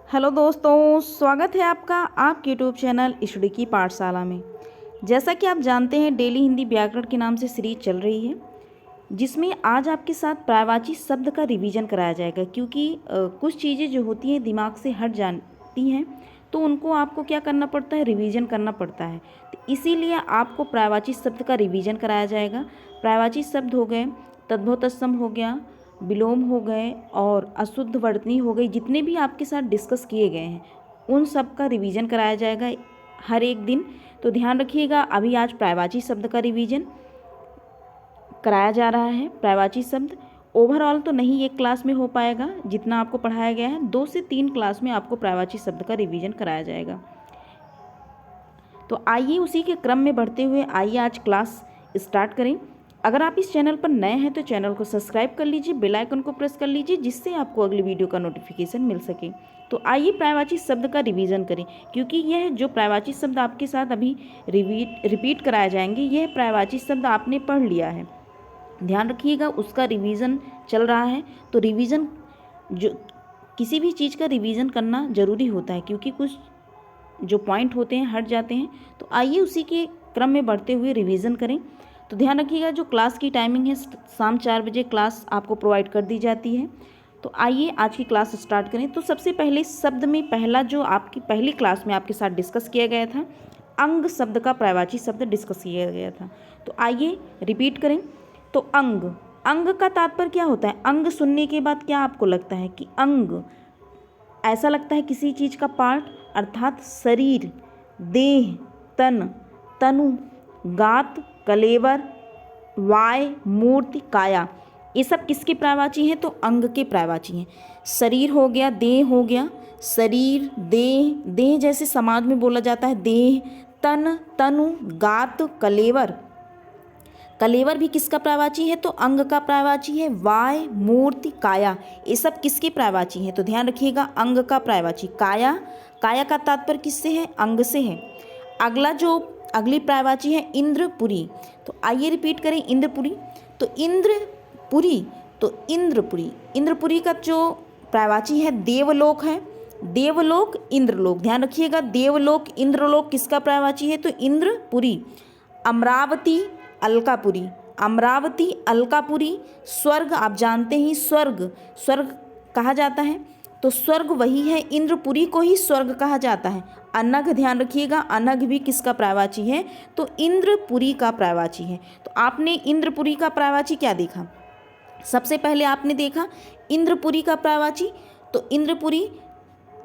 Hello दोस्तों, स्वागत है आपका आपके यूट्यूब चैनल स्टडी की पाठशाला में। जैसा कि आप जानते हैं, डेली हिंदी व्याकरण के नाम से सीरीज चल रही है, जिसमें आज आपके साथ पर्यायवाची शब्द का रिवीजन कराया जाएगा। क्योंकि कुछ चीज़ें जो होती हैं दिमाग से हट जाती हैं, तो उनको आपको क्या करना पड़ता है, रिवीजन करना पड़ता है। तो इसीलिए आपको पर्यायवाची शब्द का रिवीजन कराया जाएगा। पर्यायवाची शब्द हो गए, तद्भव तत्सम हो गया, विलोम हो गए और अशुद्ध वर्तनी हो गई। जितने भी आपके साथ डिस्कस किए गए हैं उन सब का रिवीजन कराया जाएगा हर एक दिन। तो ध्यान रखिएगा, अभी आज पर्यायवाची शब्द का रिवीजन कराया जा रहा है। पर्यायवाची शब्द ओवरऑल तो नहीं एक क्लास में हो पाएगा, जितना आपको पढ़ाया गया है 2 से 3 क्लास में आपको पर्यायवाची शब्द का रिवीजन कराया जाएगा। तो आइए उसी के क्रम में बढ़ते हुए आइए आज क्लास स्टार्ट करें। अगर आप इस चैनल पर नए हैं तो चैनल को सब्सक्राइब कर लीजिए, बेल आइकन को प्रेस कर लीजिए, जिससे आपको अगली वीडियो का नोटिफिकेशन मिल सके। तो आइए पर्यायवाची शब्द का रिवीजन करें, क्योंकि यह जो पर्यायवाची शब्द आपके साथ अभी रिपीट कराए जाएंगे, यह पर्यायवाची शब्द आपने पढ़ लिया है। ध्यान रखिएगा, उसका रिवीजन चल रहा है। तो रिवीजन जो किसी भी चीज़ का रिवीजन करना ज़रूरी होता है, क्योंकि कुछ जो पॉइंट होते हैं हट जाते हैं। तो आइए उसी के क्रम में बढ़ते हुए रिवीजन करें। तो ध्यान रखिएगा, जो क्लास की टाइमिंग है शाम 4 बजे क्लास आपको प्रोवाइड कर दी जाती है। तो आइए आज की क्लास स्टार्ट करें। तो सबसे पहले शब्द में पहला जो आपकी पहली क्लास में आपके साथ डिस्कस किया गया था, अंग शब्द का पर्यायवाची शब्द डिस्कस किया गया था। तो आइए रिपीट करें। तो अंग, अंग का तात्पर्य क्या होता है? अंग सुनने के बाद क्या आपको लगता है कि अंग ऐसा लगता है किसी चीज़ का पार्ट, अर्थात शरीर, देह, तन, तनु, गात, कलेवर, वाय, मूर्ति, काया, ये सब किसके पर्यायवाची हैं? तो अंग के पर्यायवाची हैं। शरीर हो गया, देह हो गया, शरीर, देह, देह जैसे समाज में बोला जाता है देह, तन, तनु, गात, कलेवर, कलेवर भी किसका पर्यायवाची है? तो अंग का पर्यायवाची है। वाय, मूर्ति, काया, ये सब किसके पर्यायवाची हैं? तो ध्यान रखिएगा, अंग का पर्यायवाची। काया, काया का तात्पर्य किससे है? अंग से है। अगली पर्यायवाची है इंद्रपुरी। तो आइए रिपीट करें, इंद्रपुरी। तो इंद्रपुरी, तो इंद्रपुरी, इंद्रपुरी का जो पर्यायवाची है देवलोक है। देवलोक, इंद्रलोक, ध्यान रखिएगा, देवलोक, इंद्रलोक किसका पर्यायवाची है? तो इंद्रपुरी। अमरावती, अलकापुरी, अमरावती, अलकापुरी। स्वर्ग, आप जानते ही स्वर्ग, स्वर्ग कहा जाता है, तो स्वर्ग वही है, इंद्रपुरी को ही स्वर्ग कहा जाता है। अनघ, ध्यान रखिएगा, अनघ भी किसका पर्यायवाची है? तो इंद्रपुरी का पर्यायवाची है। तो आपने इंद्रपुरी का पर्यायवाची क्या देखा? सबसे पहले आपने देखा इंद्रपुरी का पर्यायवाची, तो इंद्रपुरी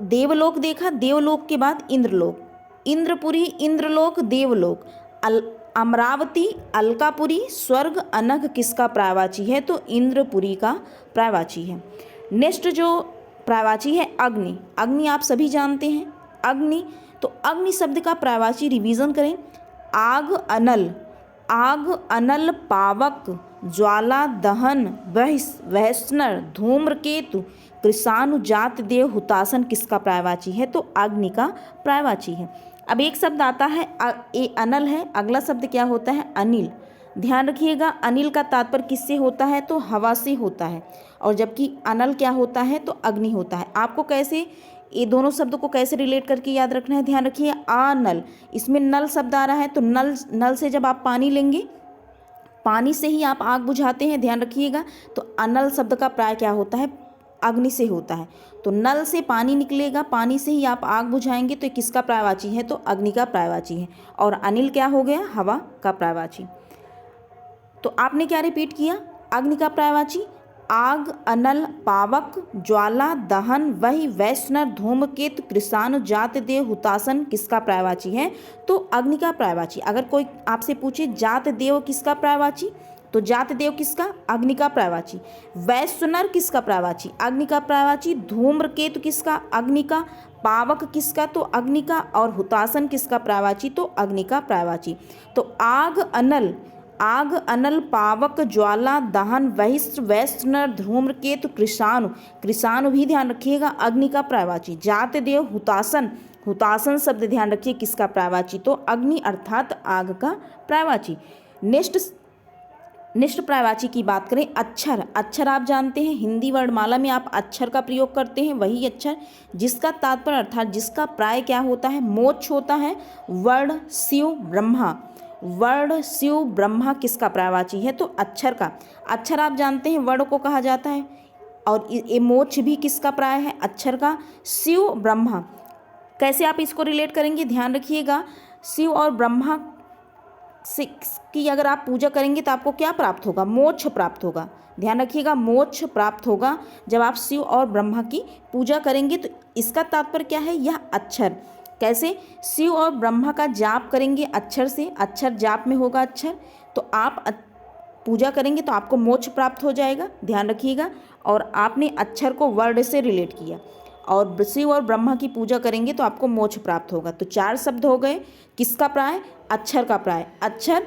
देवलोक देखा, देवलोक के बाद इंद्रलोक, इंद्रपुरी, इंद्रलोक, देवलोक, अमरावती, अलकापुरी, स्वर्ग, अनघ किसका पर्यायवाची है? तो इंद्रपुरी का पर्यायवाची है। नेक्स्ट जो पर्यायवाची है अग्नि। अग्नि आप सभी जानते हैं, अग्नि। तो अग्नि शब्द का पर्यायवाची रिवीजन करें। आग, अनल, आग, अनल, पावक, ज्वाला, दहन, वैष्णव, धूम्रकेतु, कृषाणु, जात, देव, हुतासन किसका पर्यायवाची है? तो अग्नि का पर्यायवाची है। अब एक शब्द आता है अनल है, अगला शब्द क्या होता है? अनिल। ध्यान रखिएगा, अनिल का तात्पर्य किससे होता है? तो हवा से होता है, और जबकि अनल क्या होता है? तो अग्नि होता है। आपको कैसे ये दोनों शब्दों को कैसे रिलेट करके याद रखना है? ध्यान रखिए, नल, इसमें नल शब्द आ रहा है, तो नल से जब आप पानी लेंगे, पानी से ही आप आग बुझाते हैं, ध्यान रखिएगा। तो अनल शब्द का पर्याय क्या होता है? अग्नि से होता है। तो नल से पानी निकलेगा, पानी से ही आप आग बुझाएंगे, तो किसका पर्यायवाची है? तो अग्नि का पर्यायवाची है। और अनिल क्या हो गया? हवा का पर्यायवाची। तो आपने क्या रिपीट किया? अग्नि का पर्यायवाची आग, अनल, पावक, ज्वाला, दहन, वही, वैष्णव, धूमकेतु, कृषाणु, जात, देव, हुतासन किसका पर्यायवाची है? तो अग्नि का पर्यायवाची। अगर कोई आपसे पूछे जात देव किसका पर्यायवाची, तो जात देव किसका? अग्नि का पर्यायवाची। वैष्णव किसका पर्यायवाची? अग्नि का पर्यायवाची। धूम्रकेतु किसका? अग्नि का। पावक किसका? तो अग्नि का। और हुतासन किसका पर्यायवाची? तो अग्नि का पर्यायवाची। तो आग, अनल, आग, अनल, पावक, ज्वाला, दहन, वैष्णव, धूम्रकेतु, कृषाणु, कृषाणु भी ध्यान रखिएगा अग्नि का पर्यायवाची। जात, देव, हुतासन, हुतासन शब्द ध्यान रखिए किसका पर्यायवाची? तो अग्नि अर्थात आग का पर्यायवाची। नेक्स्ट निष्ठ पर्यायवाची की बात करें, अक्षर, अक्षर आप जानते हैं हिंदी वर्णमाला में आप अक्षर का प्रयोग करते हैं, वही अक्षर जिसका तात्पर्य अर्थात जिसका प्राय क्या होता है, मोक्ष होता है। वर्ण शिव ब्रह्मा, वर्ण शिव ब्रह्मा किसका पर्यायवाची है, तो अक्षर का। अक्षर आप जानते हैं वर्ण को कहा जाता है, और ये मोक्ष भी किसका प्राय है, अक्षर का। शिव ब्रह्मा कैसे आप इसको रिलेट करेंगे, ध्यान रखिएगा। शिव और ब्रह्मा से की अगर आप पूजा करेंगे तो आपको क्या प्राप्त होगा, मोक्ष प्राप्त होगा। ध्यान रखिएगा, मोक्ष प्राप्त होगा जब आप शिव और ब्रह्मा की पूजा करेंगे। तो इसका तात्पर्य क्या है, यह अक्षर। कैसे, शिव और ब्रह्मा का जाप करेंगे अक्षर से, अक्षर जाप में होगा अक्षर, तो आप पूजा करेंगे तो आपको मोक्ष प्राप्त हो जाएगा। ध्यान रखिएगा, और आपने अक्षर को वर्ण से रिलेट किया, और शिव और ब्रह्मा की पूजा करेंगे तो आपको मोक्ष प्राप्त होगा। तो 4 शब्द हो गए, किसका प्राय, अक्षर का प्राय। अक्षर,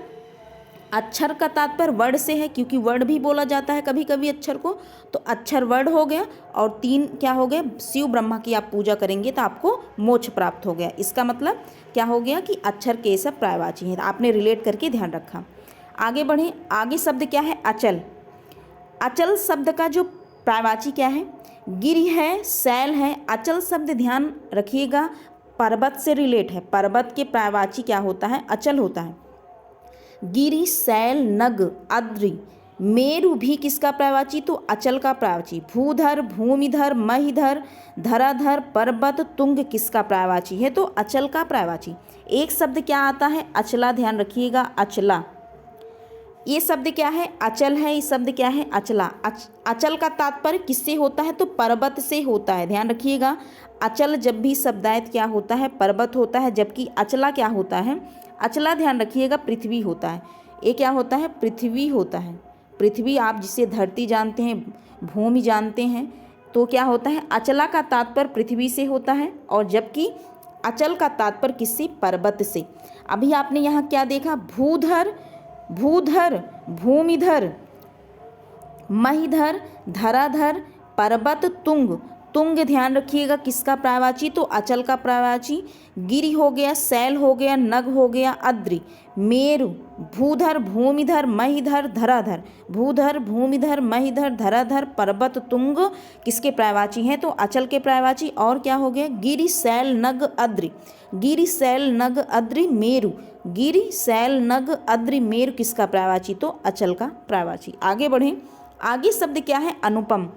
अक्षर का तात्पर्य वर्ण से है, क्योंकि वर्ण भी बोला जाता है कभी कभी अक्षर को, तो अक्षर वर्ण हो गया। और 3 क्या हो गए, शिव ब्रह्मा की आप पूजा करेंगे तो आपको मोक्ष प्राप्त हो गया। इसका मतलब क्या हो गया कि अक्षर के सब पर्यायवाची हैं, आपने रिलेट करके ध्यान रखा। आगे बढ़ें, आगे शब्द क्या है, अचल। अचल शब्द का जो पर्यायवाची क्या है, गिरि है, शैल है। अचल शब्द ध्यान रखिएगा पर्वत से रिलेट है, पर्वत के पर्यायवाची क्या होता है, अचल होता है। गिरि, शैल, नग, अद्रि, मेरु भी किसका पर्यायवाची, तो अचल का पर्यायवाची। भूधर, भूमिधर, महिधर, धराधर, पर्वत, तुंग किसका पर्यायवाची है, तो अचल का पर्यायवाची। एक शब्द क्या आता है, अचला, ध्यान रखिएगा, अचला। ये शब्द क्या है, अचल है, ये शब्द क्या है, अचला। अचल का तात्पर्य किससे होता है, तो पर्वत से होता है। ध्यान रखिएगा, अचल जब भी शब्दायत क्या होता है, पर्वत होता है, जबकि अचला क्या होता है, अचला ध्यान रखिएगा पृथ्वी होता है। ये क्या होता है, पृथ्वी होता है। पृथ्वी आप जिसे धरती जानते हैं, भूमि जानते हैं, तो क्या होता है, अचला का तात्पर्य पृथ्वी से होता है, और जबकि अचल का तात्पर्य किससे, पर्वत से। अभी आपने यहाँ क्या देखा, भूधर, भूधर, भूमिधर, महिधर, धराधर, पर्वत, तुंग। तुंग ध्यान रखिएगा किसका पर्यायवाची, तो अचल का पर्यायवाची। गिरि हो गया, शैल हो गया, नग हो गया, अद्रि, मेरु, भूधर, भूमिधर, महिधर, धराधर। भूधर, भूमिधर, महिधर, धराधर, पर्वत, तुंग किसके पर्यायवाची हैं, तो अचल के पर्यायवाची। और क्या हो गया, गिरि, शैल, नग, अद्रि। गिरि, शैल, नग, अद्रि, मेरु। गिरि, शैल, नग, अद्रि, मेरु किसका पर्यायवाची, तो अचल का पर्यायवाची। आगे बढ़ें, आगे शब्द क्या है, अनुपम।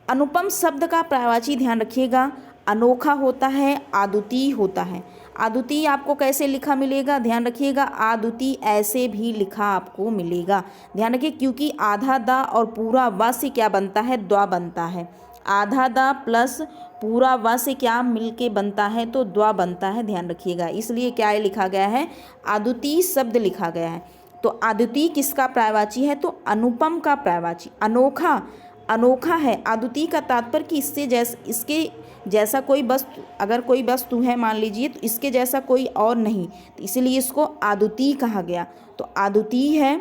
अनुपम शब्द का पर्यायवाची ध्यान रखिएगा, अनोखा होता है, अद्वितीय होता है। अद्वितीय आपको कैसे लिखा मिलेगा, ध्यान रखिएगा, अद्वितीय ऐसे भी लिखा आपको मिलेगा। ध्यान रखिए, क्योंकि आधा दा और पूरा व से क्या बनता है, द्वा बनता है। आधा दा प्लस पूरा व से क्या मिलके बनता है, तो द्वा बनता है। ध्यान रखिएगा, इसलिए क्या लिखा गया है, अद्वितीय शब्द लिखा गया है। तो अद्वितीय किसका पर्यायवाची है, तो अनुपम का पर्यायवाची। अनोखा, अनोखा है। अद्वितीय का तात्पर्य कि इसके जैसा कोई वस्तु, अगर कोई वस्तु है मान लीजिए, तो इसके जैसा कोई और नहीं, तो इसीलिए इसको अद्वितीय कहा गया। तो अद्वितीय है,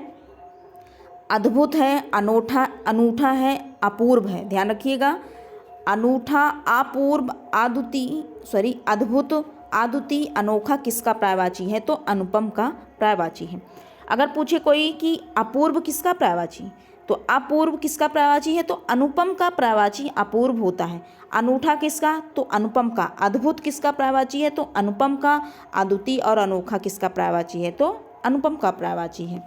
अद्भुत है, अनोखा, अनूठा है, अपूर्व है। ध्यान रखिएगा, अनूठा, अपूर्व, अद्वितीय, अद्भुत, अद्वितीय, अनोखा किसका पर्यायवाची है, तो अनुपम का पर्यायवाची है। अगर पूछे कोई कि अपूर्व किसका पर्यायवाची, तो अपूर्व किसका पर्यायवाची है, तो अनुपम का पर्यायवाची अपूर्व होता है। अनूठा किसका, तो अनुपम का। अद्भुत किसका पर्यायवाची है, तो अनुपम का। अद्वितीय और अनोखा किसका पर्यायवाची है, तो अनुपम का पर्यायवाची है।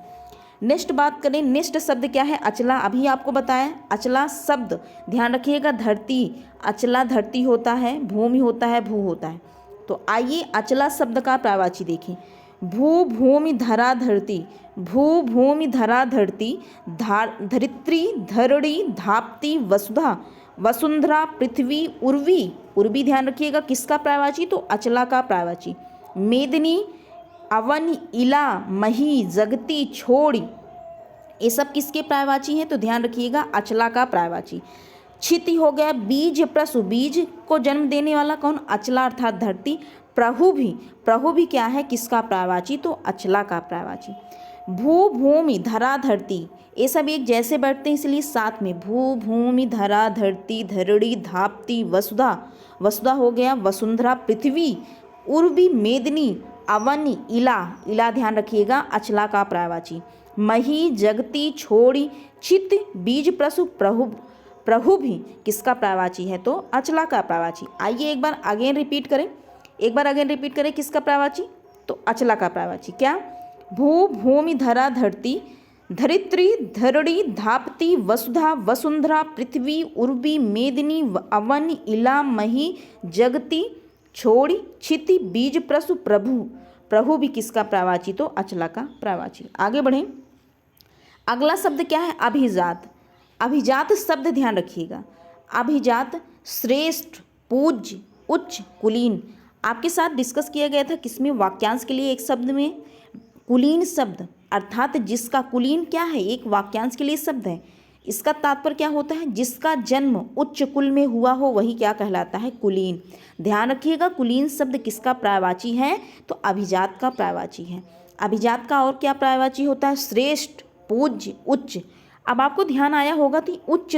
नेक्स्ट बात करें, नेक्स्ट शब्द क्या है, अचला। अभी आपको बताया, अचला शब्द ध्यान रखिएगा, धरती, अचला धरती होता है, भूमि होता है, भू होता है। तो आइए अचला शब्द का पर्यायवाची देखें। भू, भूमि, धरा, धरती। भू, भूमि, धरा, धरती, धरित्री, धरणी, धाप्ति, वसुधा, वसुंधरा, पृथ्वी, उर्वी। उर्वी ध्यान रखिएगा किसका पर्यायवाची, तो अचला का पर्यायवाची। मेदिनी, अवन, इला, मही, जगती, छोड़ी, ये सब किसके पर्यायवाची हैं, तो ध्यान रखिएगा अचला का पर्यायवाची। क्षिति हो गया, बीज, प्रसु, बीज को जन्म देने वाला कौन, अचला अर्थात धरती। प्रहु भी क्या है, किसका पर्यायवाची, तो अचला का पर्यायवाची। भू, भूमि, धरा, धरती, ये सब एक जैसे बैठते हैं इसलिए साथ में। भू, भूमि, धरा, धरती, धरणी, धाप्ति, वसुधा, वसुधा हो गया, वसुंधरा, पृथ्वी, उर्वी, मेदिनी, अवन, इला, इला ध्यान रखिएगा अचला का पर्यायवाची। मही जगती छोड़ी चित बीज प्रसु प्रभु प्रभु भी किसका प्रायवाची है? तो अचला का प्रायवाची। आइए एक बार अगेन रिपीट करें, किसका प्रायवाची? तो अचला का प्रायवाची। क्या? भू भूमि धरा धरती धरित्री धरणी धापती वसुधा वसुंधरा पृथ्वी उर्वी मेदिनी अवन इला मही जगती छोड़ी क्षिति बीज प्रसु प्रभु भी किसका प्रायवाची? तो अचला का प्रायवाची। आगे बढ़ें। अगला शब्द क्या है? अभिजात। अभिजात शब्द ध्यान रखिएगा। अभिजात श्रेष्ठ, पूज्य, उच्च, कुलीन। आपके साथ डिस्कस किया गया था किसमें? वाक्यांश के लिए एक शब्द में कुलीन शब्द, अर्थात जिसका कुलीन क्या है? एक वाक्यांश के लिए शब्द है। इसका तात्पर्य क्या होता है? जिसका जन्म उच्च कुल में हुआ हो वही क्या कहलाता है? कुलीन। ध्यान रखिएगा, कुलीन शब्द किसका प्रायवाची है? तो अभिजात का प्रायवाची है। अभिजात का और क्या प्रायवाची होता है? श्रेष्ठ, पूज्य, उच्च। अब आपको ध्यान आया होगा कि उच्च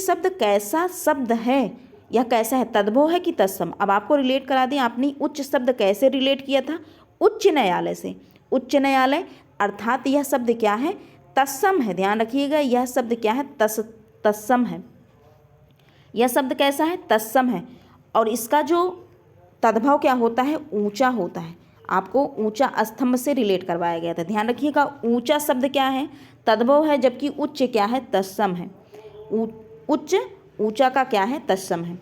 शब्द कैसा शब्द है या कैसा है? तद्भव है कि तत्सम? अब आपको रिलेट करा दें, आपने उच्च शब्द कैसे रिलेट किया था? उच्च न्यायालय से। उच्च न्यायालय अर्थात यह शब्द क्या है? तत्सम है। ध्यान रखिएगा, यह शब्द क्या है? तत्सम है। यह शब्द कैसा है? तत्सम है। और इसका जो तद्भव क्या होता है? ऊंचा होता है। आपको ऊंचा स्तंभ से रिलेट करवाया गया था। ध्यान रखिएगा, ऊंचा शब्द क्या है? तद्भव है, जबकि उच्च क्या है? तत्सम है। उच्च ऊंचा का क्या है? तत्सम है।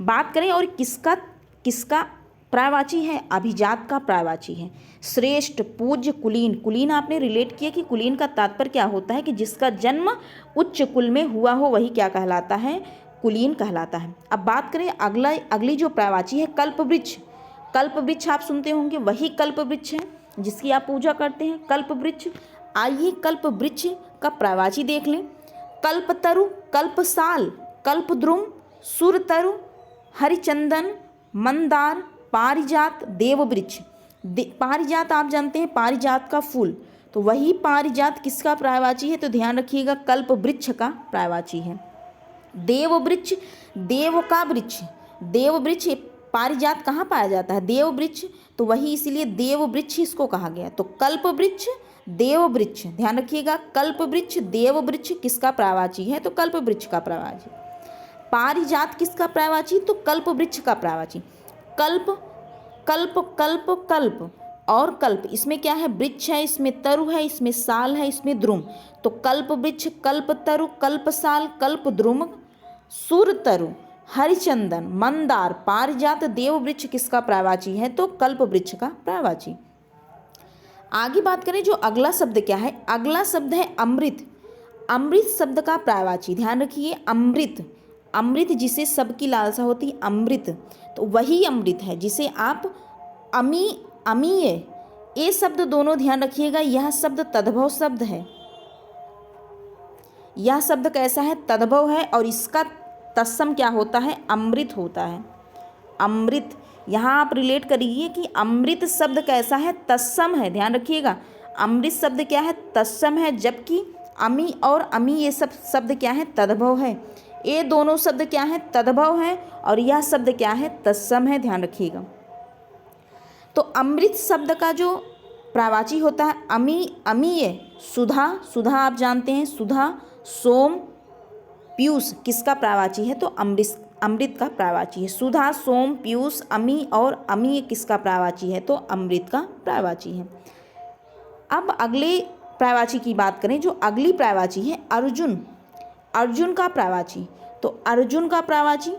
बात करें और किसका प्रायवाची है? अभिजात का प्रायवाची है। श्रेष्ठ, पूज्य, कुलीन। कुलीन आपने रिलेट किया कि कुलीन का तात्पर्य क्या होता है? कि जिसका जन्म उच्च कुल में हुआ हो वही क्या कहलाता है? कुलीन कहलाता है। अब बात करें अगली जो प्रायवाची है, कल्पवृक्ष। कल्पवृक्ष आप सुनते होंगे, वही कल्पवृक्ष है जिसकी आप पूजा करते हैं, कल्पवृक्ष। आइए कल्पवृक्ष का प्रायवाची देख लें। कल्पतरु, कल्पसाल, कल्पद्रुम, सुरतरु, हरिचंदन, मंदार, पारिजात, देववृक्ष। पारिजात आप जानते हैं, पारिजात का फूल, तो वही पारिजात किसका प्रायवाची है? तो ध्यान रखिएगा, कल्पवृक्ष का प्रायवाची है। देववृक्ष, देव का वृक्ष। देववृक्ष पारिजात कहाँ पाया जाता है? देववृक्ष, तो वही इसीलिए देववृक्ष इसको कहा गया। तो कल्पवृक्ष, देववृक्ष। ध्यान रखिएगा, कल्पवृक्ष, देववृक्ष किसका प्रायवाची है? तो कल्पवृक्ष का प्रायवाची। पारिजात किसका प्रायवाची? तो कल्पवृक्ष का प्रायवाची। कल्प, कल्प, कल्प, कल्प और कल्प, इसमें क्या है? वृक्ष है, इसमें तरु है, इसमें साल है, इसमें द्रुम। तो कल्पवृक्ष, कल्पतरु, कल्पसाल, कल्पद्रुम, सुरतरु, हरिचंदन, मंदार, पारिजात, देववृक्ष किसका प्रायवाची है? तो कल्पवृक्ष का प्रायवाची। आगे बात करें, जो अगला शब्द क्या है? अगला शब्द है अमृत। अमृत शब्द का प्रायवाची। ध्यान रखिए, अमृत, अमृत जिसे सबकी लालसा होती है, अमृत, तो वही अमृत है जिसे आप अमीय, ये शब्द दोनों ध्यान रखिएगा, यह शब्द तद्भव शब्द है। यह शब्द कैसा है? तद्भव है, और इसका तत्सम क्या होता है? अमृत होता है। अमृत, यहाँ आप रिलेट करिए कि अमृत शब्द कैसा है? तत्सम है। ध्यान रखिएगा, अमृत शब्द क्या है? तत्सम है, जबकि अमी और अमी ये सब शब्द क्या है? तद्भव है। ये दोनों शब्द क्या है? तद्भव है, और यह शब्द क्या है? तत्सम है। ध्यान रखिएगा। तो अमृत शब्द का जो प्रायवाची होता है अमीय, सुधा, सुधा आप जानते हैं, सुधा, सोम, पीयूष किसका प्रायवाची है? तो अमृत का प्रायवाची है। सुधा, सोम, पीयूष, अमी और अमीय किसका प्रायवाची है? तो अमृत का प्रायवाची है। अब अगले प्रायवाची की बात करें, जो अगली प्रायवाची है अर्जुन। अर्जुन का प्रायवाची, तो अर्जुन का प्रायवाची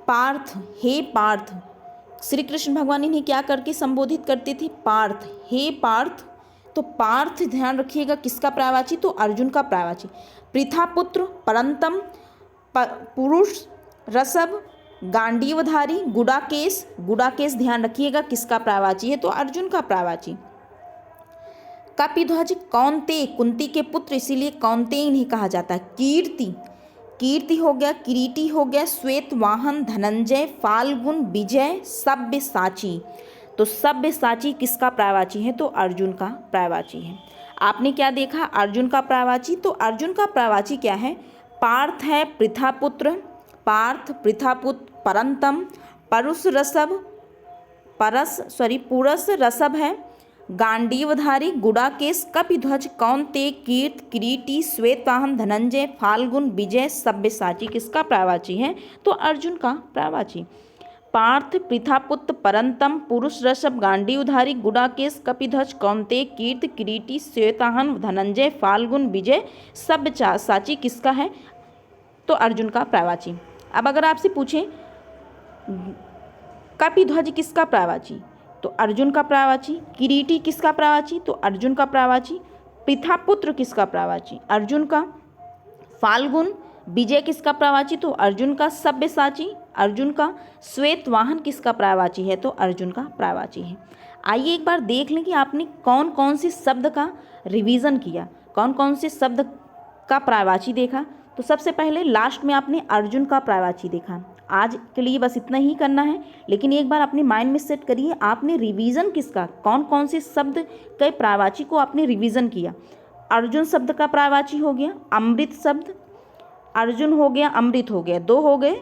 पार्थ। हे पार्थ, श्री कृष्ण भगवान इन्हें क्या करके संबोधित करते थे? पार्थ, हे पार्थ। तो पार्थ ध्यान रखिएगा किसका प्रायवाची? तो अर्जुन का प्रायवाची। पृथापुत्र, परंतम, पुरुष, रसभ, गांडीवधारी, गुडाकेश। गुडाकेश ध्यान रखिएगा किसका प्रायवाची है? तो अर्जुन का प्रायवाची। कपिध्वज, कौन्तेय, कुंती के पुत्र, इसीलिए कौन्तेय इन्हें कहा जाता है। कीर्ति, कीर्ति हो गया, किरीटी हो गया, श्वेतवाहन, धनंजय, फाल्गुन, विजय, सब्यसाची। तो सब्यसाची किसका प्रायवाची है? तो अर्जुन का प्रायवाची है। आपने क्या देखा? अर्जुन का प्रायवाची। तो अर्जुन का प्रायवाची क्या है? पार्थ है, पृथापुत्र, पार्थ, पृथापुत्र, परंतम, पुरुष रसभ है, गांडीवधारी गुडाकेश कपिध्वज कौंते कीर्त किरीटी श्वेतवाहन धनंजय फाल्गुन विजय सब्यसाची किसका पर्यायवाची है? तो अर्जुन का पर्यायवाची। पार्थ पृथापुत्र परंतम पुरुष ऋषभ गांडीवधारी गुडाकेश कपिध्वज कौंते कीर्त किरीटी श्वेतवाहन धनंजय फाल्गुन विजय सब्यसाची किसका है? तो अर्जुन का पर्यायवाची। अब अगर आपसे पूछें कपिध्वज किसका पर्यायवाची? तो अर्जुन का पर्यायवाची। किरीटी किसका पर्यायवाची? तो अर्जुन का पर्यायवाची। पृथापुत्र किसका पर्यायवाची? अर्जुन का। फाल्गुन विजय किसका पर्यायवाची? तो अर्जुन का। सब्यसाची अर्जुन का। श्वेतवाहन किसका पर्यायवाची है? तो अर्जुन का पर्यायवाची है। आइए एक बार देख लें कि आपने कौन कौन से शब्द का रिवीजन किया, कौन कौन से शब्द का पर्यायवाची देखा। तो सबसे पहले लास्ट में आपने अर्जुन का पर्यायवाची देखा। आज के लिए बस इतना ही करना है, लेकिन एक बार अपने माइंड में सेट करिए आपने रिवीजन किसका, कौन कौन से शब्द के पर्यायवाची को आपने रिवीजन किया। अर्जुन शब्द का पर्यायवाची हो गया अमृत शब्द, अर्जुन हो गया, अमृत हो गया, 2 हो गए।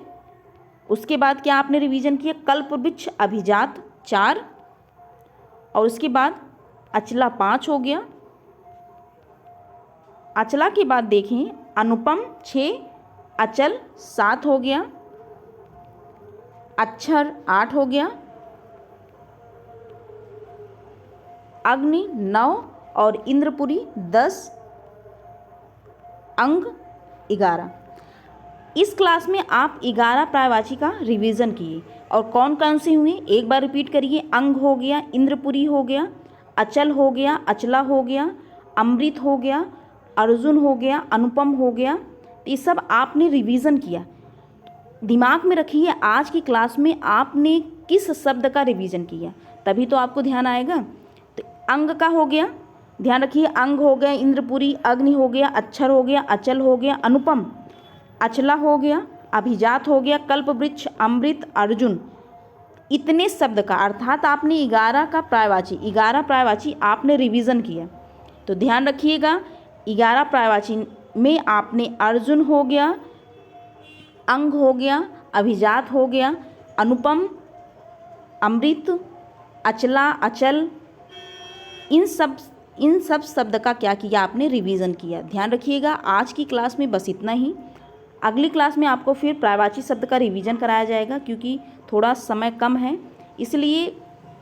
उसके बाद क्या आपने रिवीजन किया? कल्पवृक्ष अभिजात 4, और उसके बाद अचला 5 हो गया। अचला के बाद देखें अनुपम 6, अचल 7 हो गया, अक्षर 8 हो गया, अग्नि 9 और इंद्रपुरी 10, अंग 11। इस क्लास में आप 11 पर्यायवाची का रिवीजन किए और कौन कौन से हुए एक बार रिपीट करिए। अंग हो गया, इंद्रपुरी हो गया, अचल हो गया, अचला हो गया, अमृत हो गया, अर्जुन हो गया, अनुपम हो गया। तो ये सब आपने रिवीजन किया। दिमाग में रखिए आज की क्लास में आपने किस शब्द का रिवीजन किया, तभी तो आपको ध्यान आएगा। तो अंग का हो गया, ध्यान रखिए, अंग हो गया, इंद्रपुरी, अग्नि हो गया, अक्षर हो गया, अचल हो गया, अनुपम, अचला हो गया, अभिजात हो गया, कल्पवृक्ष, अमृत, अर्जुन। इतने शब्द का अर्थात आपने 11 का पर्यायवाची, 11 पर्यायवाची आपने रिवीजन किया। तो ध्यान रखिएगा 11 पर्यायवाची में आपने अर्जुन हो गया, अंग हो गया, अभिजात हो गया, अनुपम, अमृत, अचला, अचल, इन सब शब्द का क्या किया आपने? रिवीजन किया। ध्यान रखिएगा आज की क्लास में बस इतना ही। अगली क्लास में आपको फिर पर्यायवाची शब्द का रिवीजन कराया जाएगा, क्योंकि थोड़ा समय कम है, इसलिए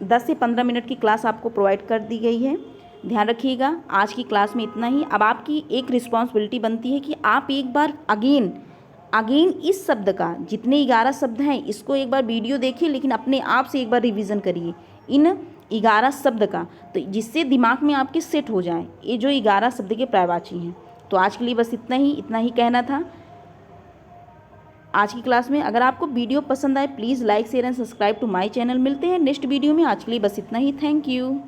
10 से 15 मिनट की क्लास आपको प्रोवाइड कर दी गई है। ध्यान रखिएगा आज की क्लास में इतना ही। अब आपकी एक रिस्पॉन्सिबिलिटी बनती है कि आप एक बार अगेन इस शब्द का, जितने 11 शब्द हैं इसको एक बार वीडियो देखिए, लेकिन अपने आप से एक बार रिवीजन करिए इन 11 शब्द का, तो जिससे दिमाग में आपके सेट हो जाए ये जो 11 शब्द के पर्यायवाची हैं। तो आज के लिए बस इतना ही कहना था आज की क्लास में। अगर आपको वीडियो पसंद आए please like share and subscribe to my channel. मिलते हैं नेक्स्ट वीडियो में। आज के लिए बस इतना ही। Thank you.